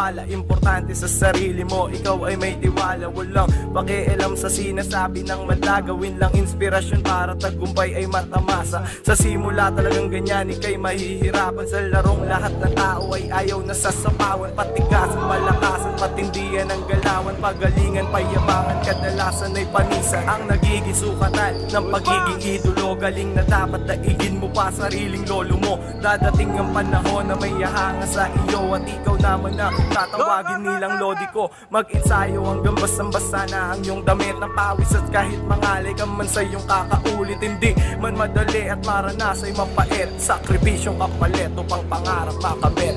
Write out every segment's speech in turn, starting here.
pala. Importante sa sarili mo, ikaw ay may tiwala. Walang pakialam sa sinasabi ng madla. Gawin lang inspirasyon para tagumpay ay matamasa. Sa simula talagang ganyan, ika'y mahihirapan. Sa larong lahat ng tao ay ayaw na sasapawan. Patigasan, malakasan, patindihan ang galawan. Pagalingan, payabangan, kadalasan ay panisan. Ang nagiging sukatan ng pagiging idolo. Galing na dapat daigin mo pa sariling lolo mo. Dadating ang panahon na may hahanga sa iyo. At ikaw naman na tatawagin nilang lodi ko. Mag-ensayo hanggang basang-basa na ang iyong damit ng pawis. At kahit mangalay ka man sa iyong kakaulit, hindi man madali at maranas ay mapait. Sakripisyong kapalit upang pangarap makamit.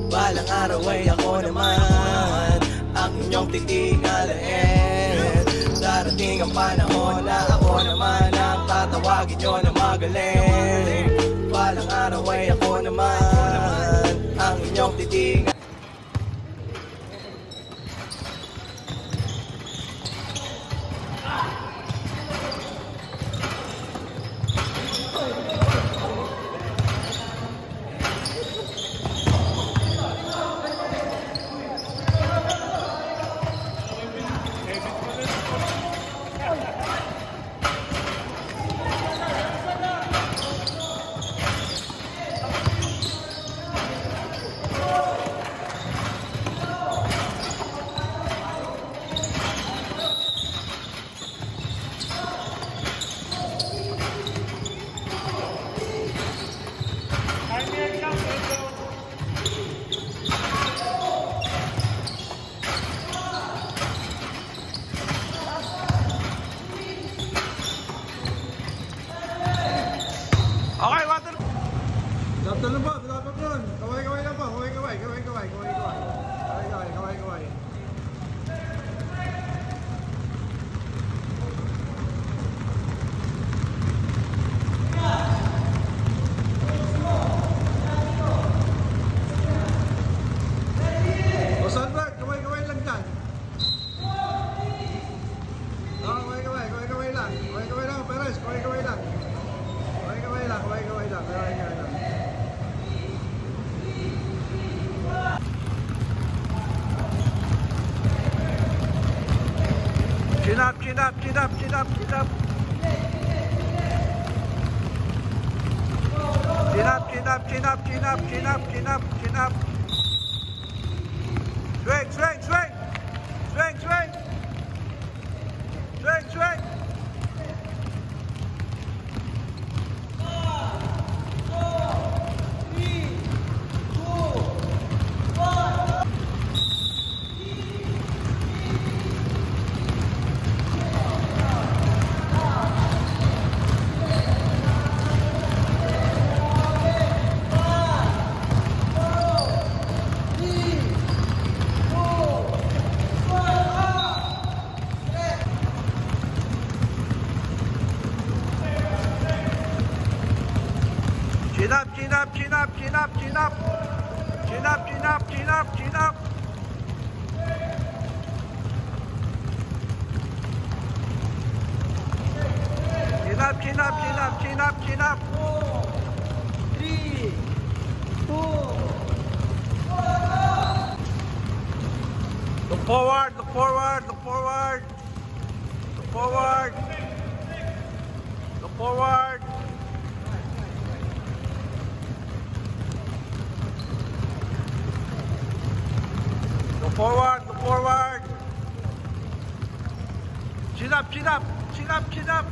Balang araw ay ako naman ang inyong titingalain. Darating ang panahon na ako naman ang tatawagin nyo na magaling. Balang araw ay ako naman ang inyong titingalain. Okay, water. Dapat lang ba? Dapat nun. Kaway-kaway lang ba? Kaway-kaway. Kaway-kaway. Kaway-kaway. O Sandberg, kaway-kaway lang dyan. Kaway-kaway lang. Kaway-kaway lang, Perez. Kaway-kaway lang. Kaway-kaway lang. Chin up. Swing. Chin up. 4, 3, 2, 1. Look forward. Look forward. Look forward. Look forward. Look forward. Look forward. Look forward. Chin up. Chin up. Chin up. Chin up.